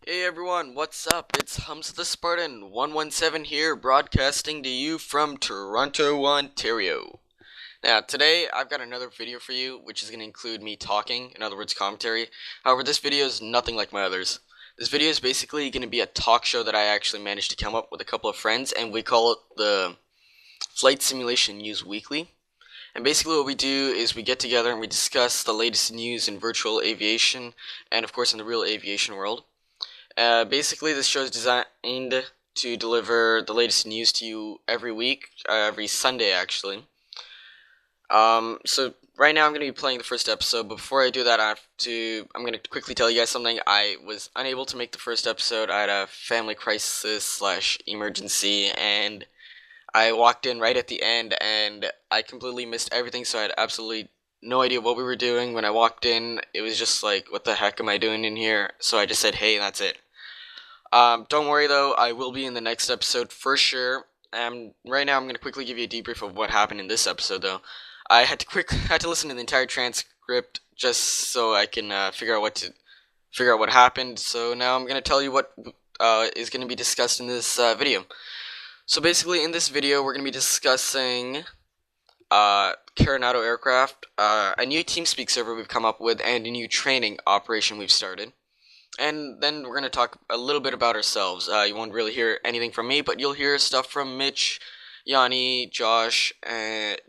Hey everyone, what's up? It's Humza the Spartan 117 here, broadcasting to you from Toronto, Ontario. Now, today I've got another video for you, which is going to include me talking, in other words, commentary. However, this video is nothing like my others. This video is basically going to be a talk show that I actually managed to come up with a couple of friends, and we call it the Flight Simulation News Weekly. And basically what we do is we get together and we discuss the latest news in virtual aviation, and of course in the real aviation world. Basically, this show is designed to deliver the latest news to you every week, every Sunday actually. So right now I'm going to be playing the first episode, but before I do that I'm going to quickly tell you guys something. I was unable to make the first episode. I had a family crisis / emergency, and I walked in right at the end, and I completely missed everything, so I had absolutely no idea what we were doing. When I walked in, it was just like, what the heck am I doing in here? So I just said, hey, and that's it. Don't worry though, I will be in the next episode for sure. Right now I'm going to quickly give you a debrief of what happened in this episode though. I had to listen to the entire transcript just so I can figure out what happened. So now I'm going to tell you what is going to be discussed in this video. So basically in this video we're going to be discussing Carenado Aircraft, a new TeamSpeak server we've come up with, and a new training operation we've started. And then we're going to talk a little bit about ourselves. You won't really hear anything from me, but you'll hear stuff from Mitch, Yianni, Josh,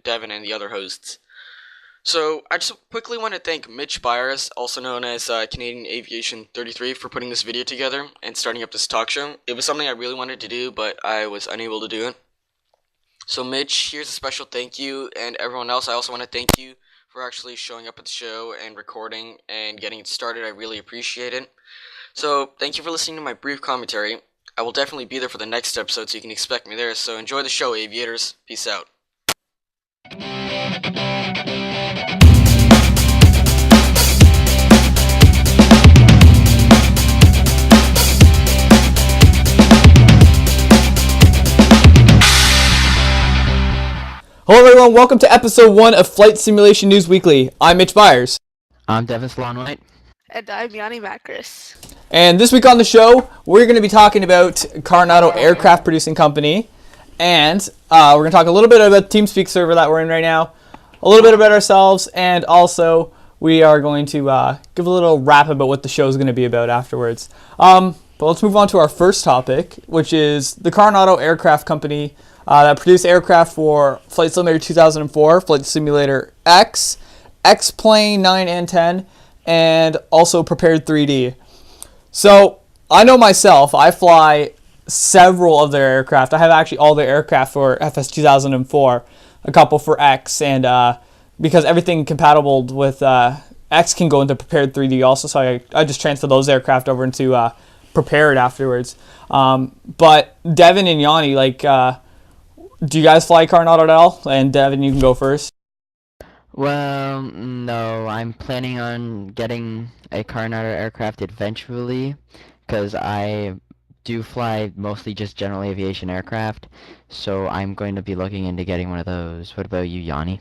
Devin, and the other hosts. So I just quickly want to thank Mitch Byers, also known as Canadian Aviation 33, for putting this video together and starting up this talk show. It was something I really wanted to do, but I was unable to do it. So Mitch, here's a special thank you, and everyone else, I also want to thank you for actually showing up at the show and recording and getting it started. I really appreciate it. So thank you for listening to my brief commentary. I will definitely be there for the next episode, so you can expect me there. So enjoy the show, aviators. Peace out. Hello everyone, welcome to episode 1 of Flight Simulation News Weekly. I'm Mitch Byers. I'm Devin Slaunwhite. And I'm Yianni Macris. And this week on the show, we're going to be talking about Carenado Aircraft Producing Company. And we're going to talk a little bit about the TeamSpeak server that we're in right now, a little bit about ourselves, and also we are going to give a little wrap about what the show is going to be about afterwards. But let's move on to our first topic, which is the Carenado Aircraft Company that produced aircraft for Flight Simulator 2004, Flight Simulator X, X-Plane 9 and 10, and also Prepared 3D. So, I know myself, I fly several of their aircraft. I have actually all their aircraft for FS 2004, a couple for X, and because everything compatible with X can go into Prepared 3D also, so I just transfer those aircraft over into Prepared afterwards. But Devin and Yianni, do you guys fly Carenado at all? And Devin, you can go first. Well, no, I'm planning on getting a Carenado aircraft eventually, because I do fly mostly just general aviation aircraft, so I'm going to be looking into getting one of those. What about you, Yianni?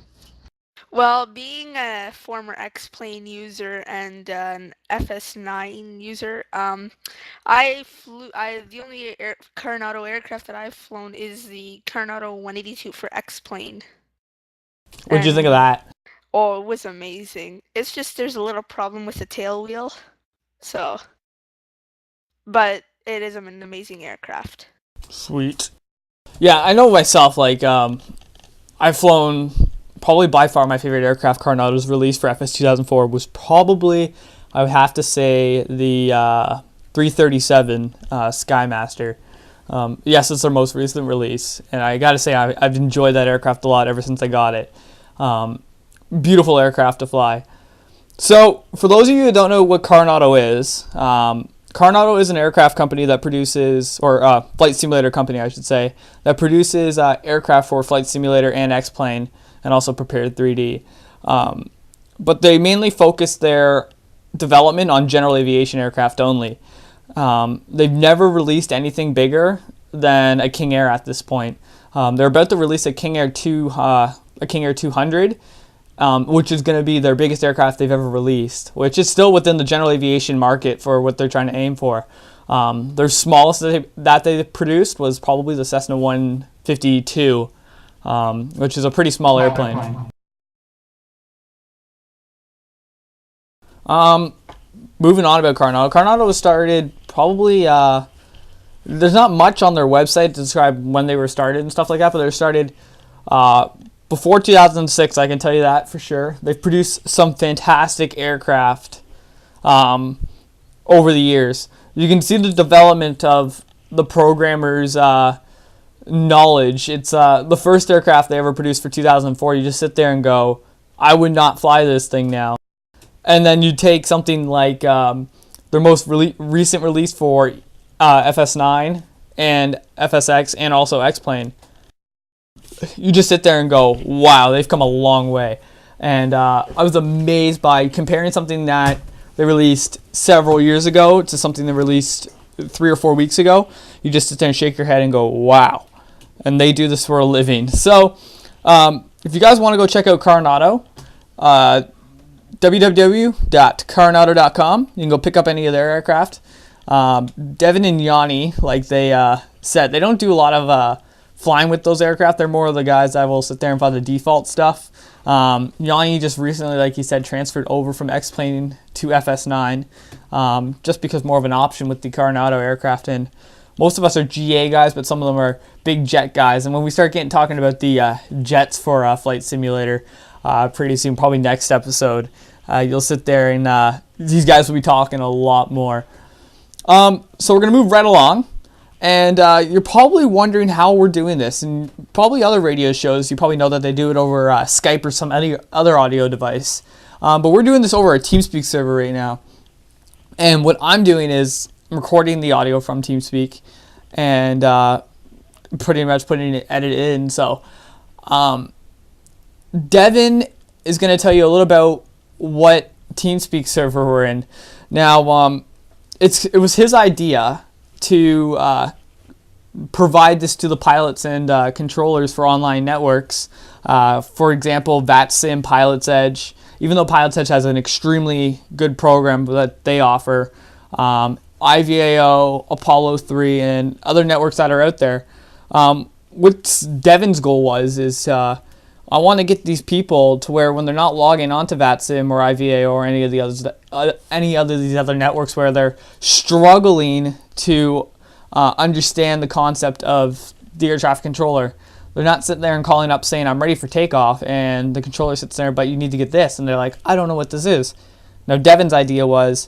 Well, being a former X-Plane user and an FS9 user, the only Carenado aircraft that I've flown is the Carenado 182 for X-Plane. What did you think of that? Oh, it was amazing. It's just there's a little problem with the tail wheel, but it is an amazing aircraft. Sweet. Yeah, I know myself, I've flown, probably by far my favorite aircraft Carenado's released for FS 2004 was probably, I would have to say, the 337 Skymaster. Yes, it's their most recent release, and I gotta say I've enjoyed that aircraft a lot ever since I got it. Beautiful aircraft to fly. So, for those of you who don't know what Carenado is, Carenado is an aircraft company that produces, or flight simulator company I should say, that produces aircraft for Flight Simulator and X-Plane, and also Prepared 3D. But they mainly focus their development on general aviation aircraft only. They've never released anything bigger than a King Air at this point. They're about to release a King Air 200, which is going to be their biggest aircraft they've ever released, which is still within the general aviation market for what they're trying to aim for. Their smallest that they produced was probably the Cessna 152, which is a pretty small airplane. Moving on about Carenado. Carenado was started probably, there's not much on their website to describe when they were started and stuff like that, but they were started before 2006, I can tell you that for sure. They've produced some fantastic aircraft over the years. You can see the development of the programmers' knowledge. It's the first aircraft they ever produced for 2004. You just sit there and go, I would not fly this thing now. And then you take something like their most recent release for FS9 and FSX and also X-Plane. You just sit there and go, wow, they've come a long way. And I was amazed by comparing something that they released several years ago to something they released 3 or 4 weeks ago. You just sit there and shake your head and go, wow. And they do this for a living. So if you guys want to go check out Carenado, www.carenado.com. You can go pick up any of their aircraft. Devin and Yianni, like they said, they don't do a lot of flying with those aircraft. They're more of the guys that will sit there and fly the default stuff. Yianni just recently, like he said, transferred over from X-Plane to FS9 just because more of an option with the Carenado aircraft. And most of us are GA guys, but some of them are big jet guys. And when we start talking about the jets for Flight Simulator pretty soon, probably next episode, you'll sit there and these guys will be talking a lot more. So we're going to move right along. And you're probably wondering how we're doing this. And probably other radio shows, you probably know that they do it over Skype or some other audio device. But we're doing this over a TeamSpeak server right now. And what I'm doing is I'm recording the audio from TeamSpeak and pretty much putting it edited in. So Devin is going to tell you a little about what TeamSpeak server we're in. Now, it was his idea to provide this to the pilots and controllers for online networks. For example, VATSIM, Pilot's Edge. Even though Pilot's Edge has an extremely good program that they offer, IVAO, Apollo 3, and other networks that are out there. What Devin's goal is I want to get these people to where when they're not logging onto VATSIM or IVAO or any of these other networks where they're struggling to understand the concept of the air traffic controller. They're not sitting there and calling up saying, I'm ready for takeoff, and the controller sits there, but you need to get this. And they're like, I don't know what this is. Now, Devin's idea was,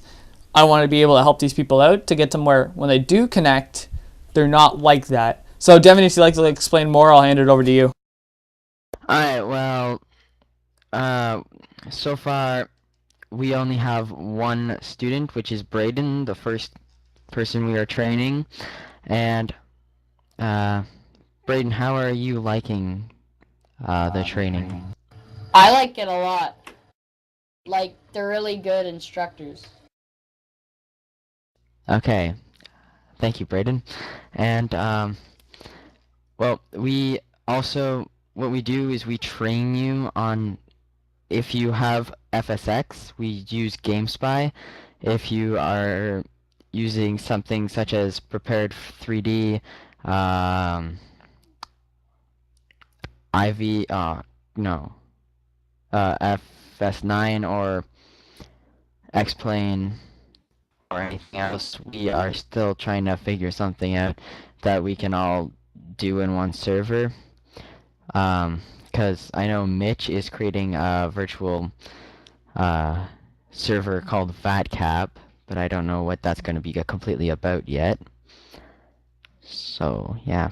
I want to be able to help these people out to get them where when they do connect, they're not like that. So, Devin, if you'd like to explain more, I'll hand it over to you. Alright, well, so far, we only have one student, which is Braden, the first person we are training. And, Braden, how are you liking the training? I like it a lot. Like, they're really good instructors. Okay. Thank you, Braden. And, well, we also, what we do is we train you on, if you have FSX, we use GameSpy. If you are using something such as Prepared 3D, FS9 or X-Plane or anything else, we are still trying to figure something out that we can all do in one server. Because I know Mitch is creating a virtual server called VATCAP, but I don't know what that's going to be completely about yet. So, yeah.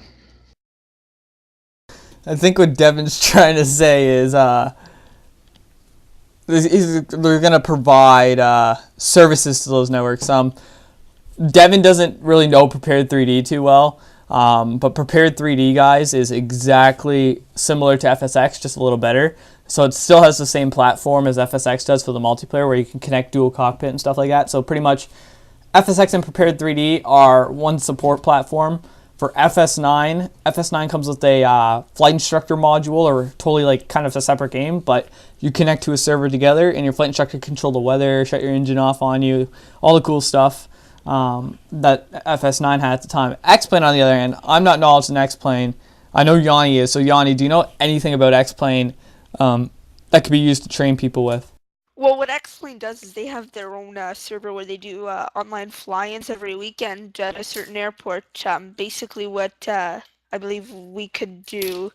I think what Devin's trying to say is they're going to provide services to those networks. Devin doesn't really know Prepared 3D too well, but Prepared 3D, guys, is exactly similar to FSX, just a little better. So it still has the same platform as FSX does for the multiplayer, where you can connect dual cockpit and stuff like that. So pretty much FSX and Prepared 3D are one support platform, For FS9, FS9 comes with a flight instructor module, or totally like kind of a separate game, but you connect to a server together and your flight instructor can control the weather, shut your engine off on you, all the cool stuff that FS9 had at the time. X-Plane, on the other hand, I'm not knowledgeable in X-Plane. I know Yianni is. So Yianni, do you know anything about X-Plane that could be used to train people with? Well, what X-Plane does is they have their own server where they do online fly-ins every weekend at a certain airport. Basically, what I believe we could do,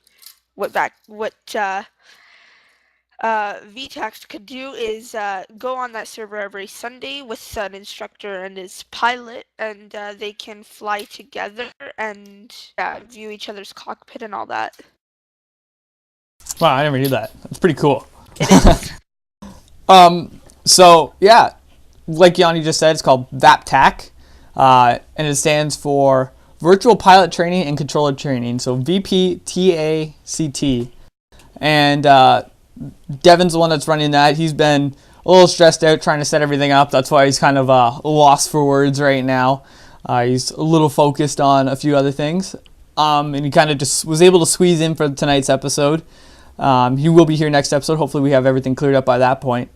what VTAX could do is go on that server every Sunday with an instructor and his pilot, and they can fly together and view each other's cockpit and all that. Wow, I never knew that. That's pretty cool. It is. So yeah, like Yianni just said, it's called VAPTAC, and it stands for Virtual Pilot Training and Controller Training. So VPTACT, and Devin's the one that's running that. He's been a little stressed out trying to set everything up. That's why he's kind of lost for words right now. He's a little focused on a few other things, and he kind of just was able to squeeze in for tonight's episode. He will be here next episode. Hopefully we have everything cleared up by that point.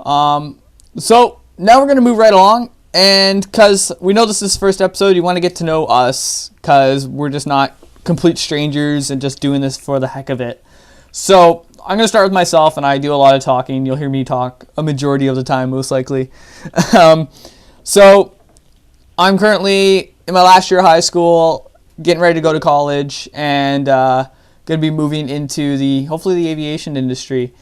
So now we're going to move right along, and because we know this is the first episode, you want to get to know us, because we're just not complete strangers and just doing this for the heck of it. So I'm going to start with myself, and I do a lot of talking. You'll hear me talk a majority of the time, most likely. So I'm currently in my last year of high school, getting ready to go to college, and going to be moving into hopefully the aviation industry.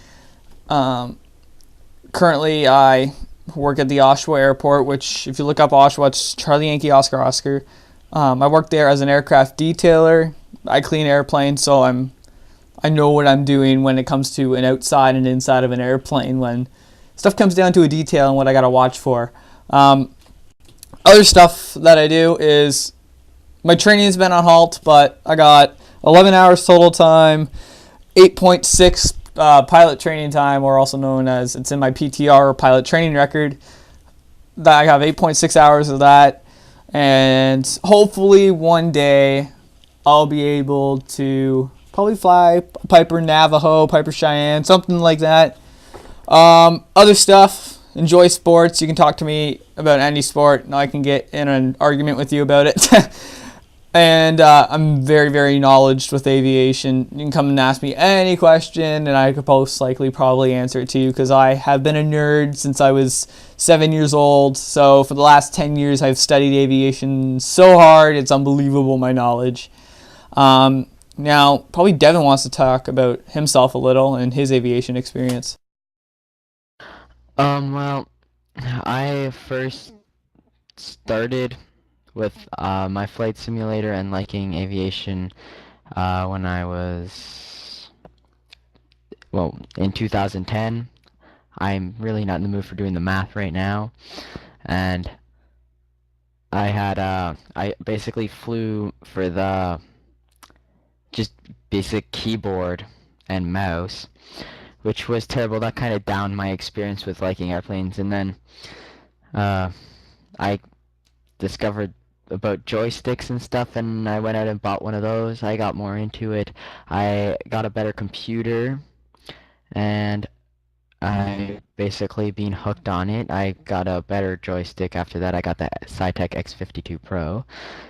Currently, I work at the Oshawa Airport, which, if you look up Oshawa, it's Charlie Yankee Oscar Oscar. I work there as an aircraft detailer. I clean airplanes, so I know what I'm doing when it comes to an outside and inside of an airplane, when stuff comes down to a detail and what I got to watch for. Other stuff that I do is my training's been on halt, but I got 11 hours total time, 8.6 pilot training time, or also known as, it's in my PTR, or pilot training record, that I have 8.6 hours of that, and hopefully one day I'll be able to probably fly Piper Navajo, Piper Cheyenne, something like that. Other stuff, enjoy sports. You can talk to me about any sport, and I can get in an argument with you about it. And I'm very, very knowledgeable with aviation. You can come and ask me any question, and I could most likely probably answer it to you, because I have been a nerd since I was 7 years old. So for the last 10 years, I've studied aviation so hard, it's unbelievable, my knowledge. Now, probably Devin wants to talk about himself a little and his aviation experience. Well, I first started with my flight simulator and liking aviation when I was, well, in 2010. I'm really not in the mood for doing the math right now, and I basically flew for the just basic keyboard and mouse, which was terrible. That kind of downed my experience with liking airplanes. And then I discovered about joysticks and stuff, and I went out and bought one of those. I got more into it. I got a better computer, and I basically been hooked on it. I got a better joystick after that. I got the Sci-Tech X52 Pro,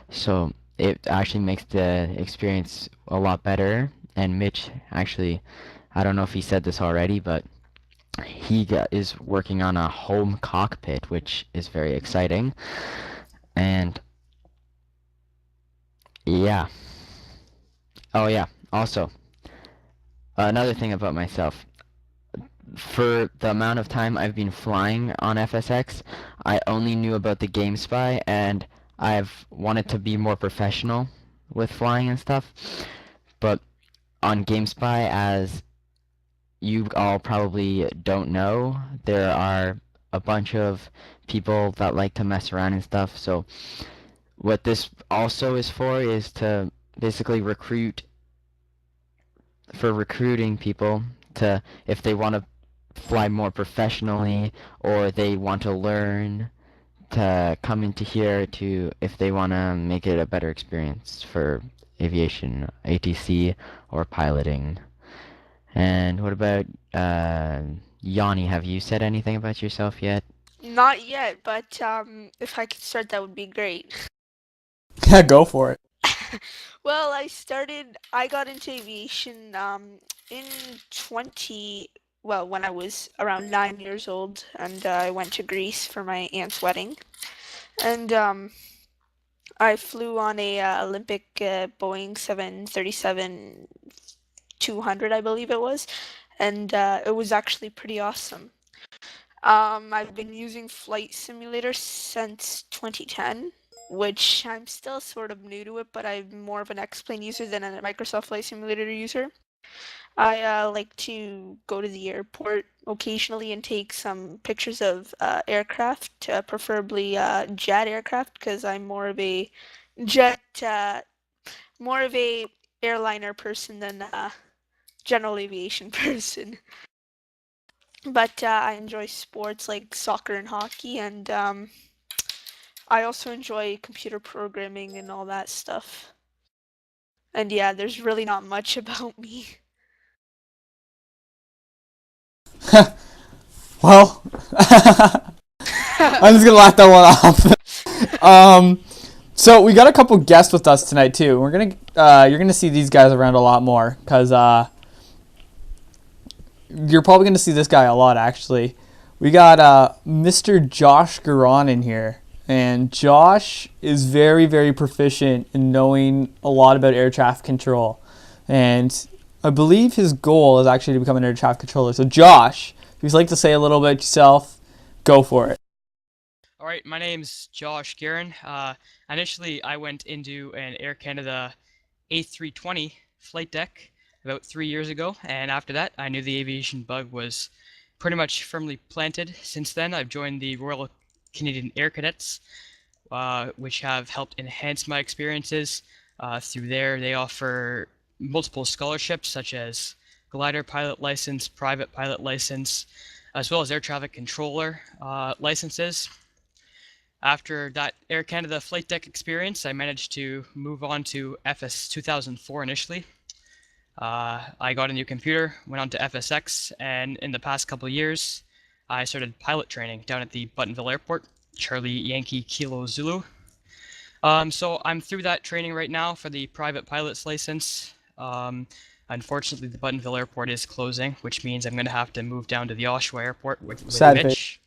so it actually makes the experience a lot better. And Mitch, actually, I don't know if he said this already, but he is working on a home cockpit, which is very exciting. And yeah. Oh yeah, also, another thing about myself. For the amount of time I've been flying on FSX, I only knew about the GameSpy, and I've wanted to be more professional with flying and stuff. But on GameSpy, as you all probably don't know, there are a bunch of people that like to mess around and stuff. So what this also is for is to basically recruiting people to, if they want to fly more professionally or they want to learn to come into here to if they want to make it a better experience for aviation, ATC, or piloting. And what about Yianni? Have you said anything about yourself yet? Not yet, but if I could start, that would be great. Yeah, go for it. Well, I got into aviation in when I was around 9 years old, and I went to Greece for my aunt's wedding. And I flew on a Olympic Boeing 737-200, I believe it was, and it was actually pretty awesome. I've been using Flight Simulator since 2010, which I'm still sort of new to it, but I'm more of an X-Plane user than a Microsoft Flight Simulator user. I like to go to the airport occasionally and take some pictures of aircraft, preferably jet aircraft, because I'm more of a jet, more of a airliner person than a general aviation person. But I enjoy sports like soccer and hockey, and I also enjoy computer programming and all that stuff. And yeah, there's really not much about me. Well, I'm just gonna laugh that one off. So we got a couple guests with us tonight too. You're gonna see these guys around a lot more because you're probably gonna see this guy a lot actually. We got Mr. Josh Gheron in here, and Josh is very, very proficient in knowing a lot about air traffic control, and I believe his goal is actually to become an air traffic controller. So Josh, if you'd like to say a little bit yourself, go for it. All right, my name's Josh Gheron. Initially, I went into an Air Canada A320 flight deck about 3 years ago, and after that, I knew the aviation bug was pretty much firmly planted. Since then, I've joined the Royal Canadian Air Cadets, which have helped enhance my experiences. Through there, they offer multiple scholarships such as glider pilot license, private pilot license, as well as air traffic controller licenses. After that Air Canada flight deck experience, I managed to move on to FS 2004 initially. I got a new computer, went on to FSX, and in the past couple of years, I started pilot training down at the Buttonville Airport, Charlie Yankee Kilo Zulu. So I'm through that training right now for the private pilot's license. Unfortunately, the Buttonville Airport is closing, which means I'm going to have to move down to the Oshawa Airport with Mitch.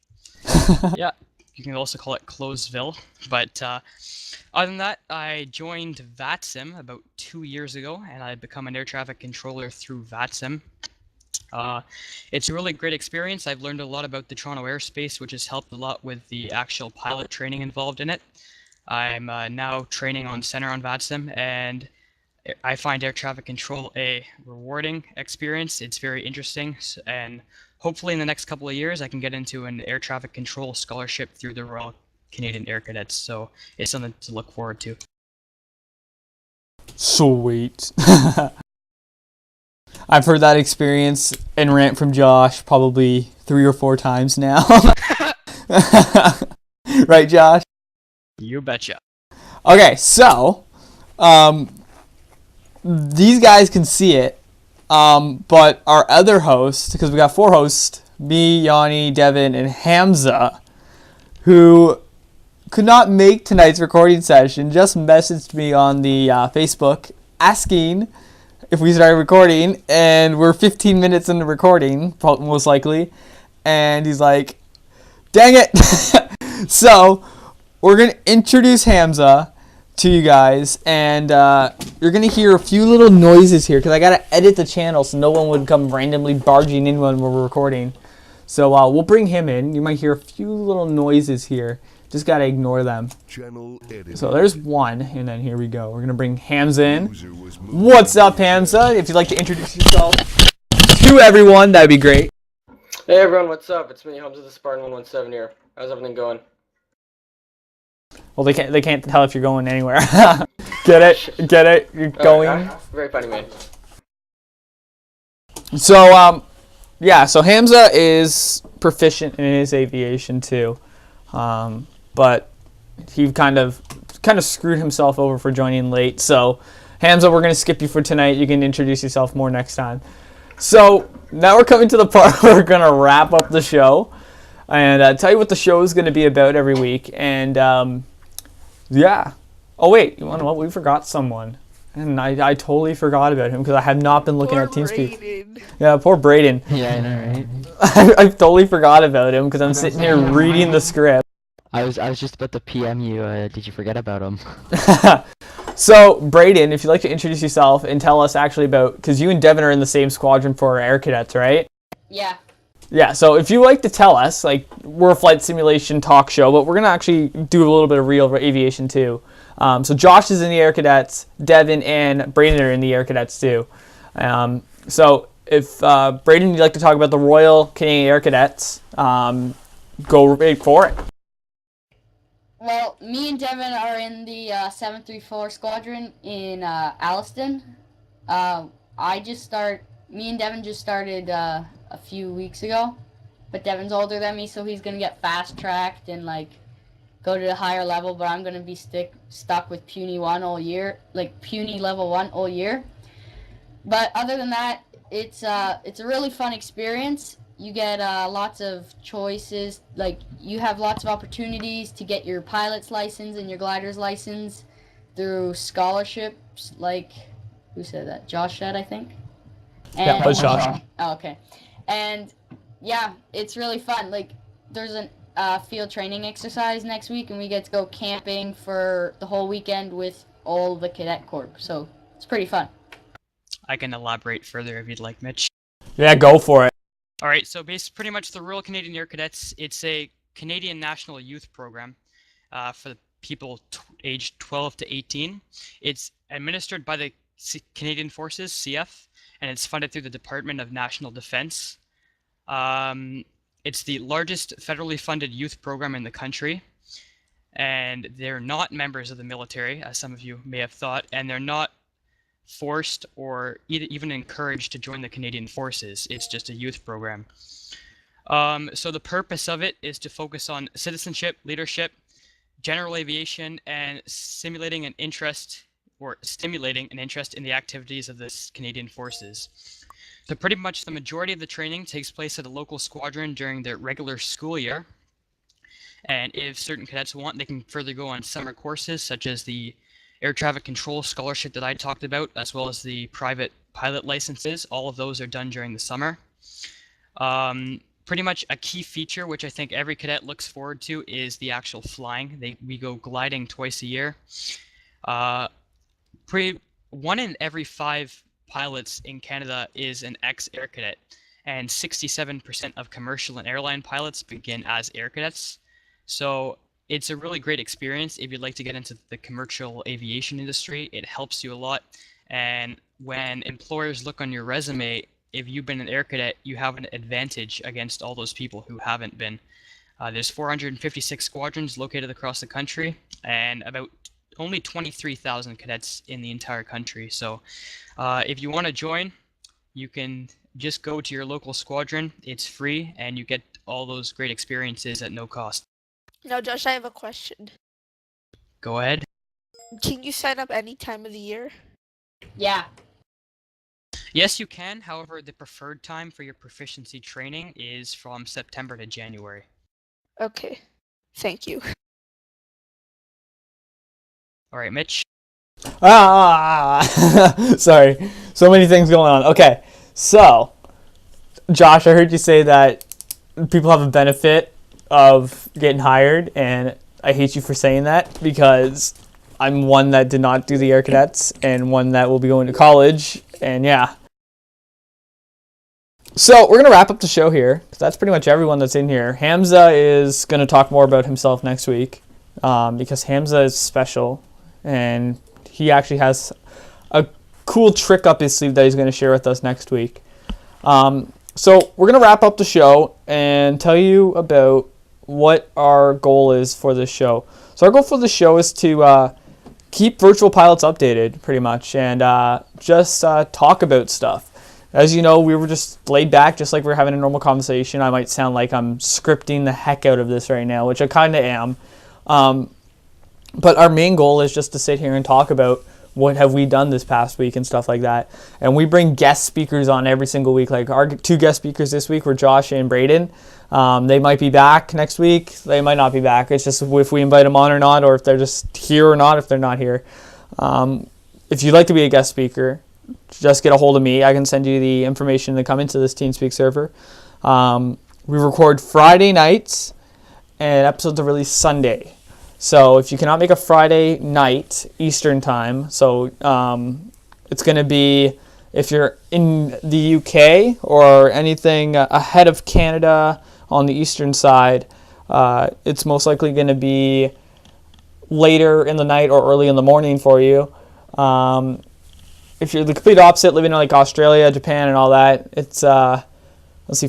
Yeah, you can also call it Closeville. But other than that, I joined VATSIM about 2 years ago, and I've become an air traffic controller through VATSIM. It's a really great experience. I've learned a lot about the Toronto airspace, which has helped a lot with the actual pilot training involved in it. I'm now training on center on VATSIM, and I find air traffic control a rewarding experience. It's very interesting, and hopefully in the next couple of years I can get into an air traffic control scholarship through the Royal Canadian Air Cadets, so it's something to look forward to. Sweet. I've heard that experience and rant from Josh probably 3 or 4 times now. Right, Josh? You betcha. Okay, so these guys can see it, but our other host, because we got 4 hosts, me, Yianni, Devin, and Hamza, who could not make tonight's recording session, just messaged me on the Facebook asking if we started recording, and we're 15 minutes into recording, most likely, and he's like, dang it. So we're going to introduce Hamza to you guys, and you're going to hear a few little noises here, because I got to edit the channel so no one would come randomly barging in when we're recording. So we'll bring him in. You might hear a few little noises here. Just got to ignore them. So there's one, and then here we go. We're going to bring Hamza in. What's up, Hamza? If you'd like to introduce yourself to everyone, that'd be great. Hey everyone, what's up? It's me, Hamza the Spartan 117 here. How's everything going? Well, they can't tell if you're going anywhere. Get it? You're going. Very funny, man. So yeah. So Hamza is proficient in his aviation too. but he kind of screwed himself over for joining late. So, Hamza, we're going to skip you for tonight. You can introduce yourself more next time. So, now we're coming to the part where we're going to wrap up the show and tell you what the show is going to be about every week. And, yeah. Oh, wait. You want to know what? We forgot someone. And I totally forgot about him because I have not been looking at TeamSpeak. Yeah, poor Braden. Yeah, I know, right? I totally forgot about him because I'm sitting here reading the script. I was just about to PM you. Did you forget about him? So, Braden, if you'd like to introduce yourself and tell us actually about, because you and Devin are in the same squadron for Air Cadets, right? Yeah. Yeah, so if you'd like to tell us, like, we're a flight simulation talk show, but we're going to actually do a little bit of real aviation too. So Josh is in the Air Cadets, Devin and Braden are in the Air Cadets too. So if Braden, you'd like to talk about the Royal Canadian Air Cadets, go right for it. Well, me and Devin are in the 734 squadron in Alliston. Me and Devin just started a few weeks ago, but Devin's older than me, so he's gonna get fast-tracked and like go to the higher level, but I'm gonna be stuck with puny level 1 all year. But other than that, it's a really fun experience. You get lots of choices, like you have lots of opportunities to get your pilot's license and your glider's license through scholarships, like, who said that? Josh said, I think? Yeah, that was Josh. Oh, okay. And yeah, it's really fun. Like, there's a field training exercise next week, and we get to go camping for the whole weekend with all the Cadet Corps. So it's pretty fun. I can elaborate further if you'd like, Mitch. Yeah, go for it. All right, so pretty much the Royal Canadian Air Cadets, it's a Canadian National Youth Program for the people aged 12 to 18. It's administered by the Canadian Forces, CF, and it's funded through the Department of National Defense. It's the largest federally funded youth program in the country, and they're not members of the military, as some of you may have thought, and they're not forced or even encouraged to join the Canadian Forces. It's just a youth program. So the purpose of it is to focus on citizenship, leadership, general aviation, and stimulating an interest in the activities of the Canadian Forces. So pretty much the majority of the training takes place at a local squadron during their regular school year. And if certain cadets want, they can further go on summer courses, such as the Air Traffic Control Scholarship that I talked about, as well as the private pilot licenses. All of those are done during the summer. Pretty much a key feature, which I think every cadet looks forward to, is the actual flying. We go gliding twice a year. 1 in every 5 pilots in Canada is an ex-air cadet, and 67% of commercial and airline pilots begin as air cadets. So it's a really great experience if you'd like to get into the commercial aviation industry. It helps you a lot, and when employers look on your resume, if you've been an air cadet, you have an advantage against all those people who haven't been. There's 456 squadrons located across the country, and about only 23,000 cadets in the entire country. So if you want to join, you can just go to your local squadron. It's free, and you get all those great experiences at no cost. Now, Josh, I have a question. Go ahead. Can you sign up any time of the year? Yeah. Yes, you can. However, the preferred time for your proficiency training is from September to January. Okay. Thank you. All right, Mitch. Sorry. So many things going on. Okay. So, Josh, I heard you say that people have a benefit of getting hired, and I hate you for saying that because I'm one that did not do the Air Cadets and one that will be going to college, and yeah. So we're going to wrap up the show here because that's pretty much everyone that's in here. Hamza is going to talk more about himself next week because Hamza is special, and he actually has a cool trick up his sleeve that he's going to share with us next week. So we're going to wrap up the show and tell you about what our goal is for this show. So our goal for the show is to keep virtual pilots updated, pretty much, and just talk about stuff. As you know, we were just laid back, just like we're having a normal conversation. I might sound like I'm scripting the heck out of this right now, which I kind of am. But our main goal is just to sit here and talk about what have we done this past week and stuff like that. And we bring guest speakers on every single week. Like our 2 guest speakers this week were Josh and Braden. They might be back next week. They might not be back. It's just if we invite them on or not, or if they're just here or not, if they're not here. If you'd like to be a guest speaker, just get a hold of me. I can send you the information to come into this TeamSpeak server. We record Friday nights, and episodes are released Sunday. So if you cannot make a Friday night Eastern time, so it's going to be if you're in the UK or anything ahead of Canada on the Eastern side, it's most likely going to be later in the night or early in the morning for you. If you're the complete opposite, living in like Australia, Japan, and all that, it's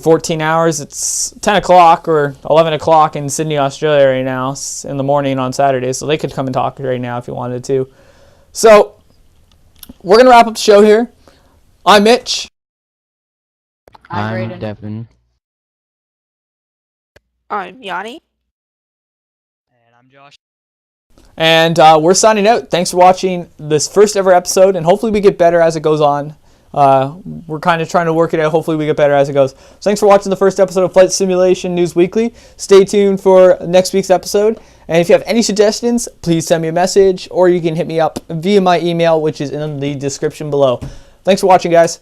14 hours. It's 10 o'clock or 11 o'clock in Sydney, Australia right now in the morning on Saturday, so they could come and talk right now if you wanted to. So we're going to wrap up the show here. I'm Mitch. I'm I'm Braden. Devin. I'm Yianni. And I'm Josh. And we're signing out. Thanks for watching this first ever episode, and hopefully we get better as it goes on. We're kind of trying to work it out. Hopefully we get better as it goes. So thanks for watching the first episode of Flight Simulation News Weekly. Stay tuned for next week's episode. And if you have any suggestions, please send me a message, or you can hit me up via my email, which is in the description below. Thanks for watching, guys.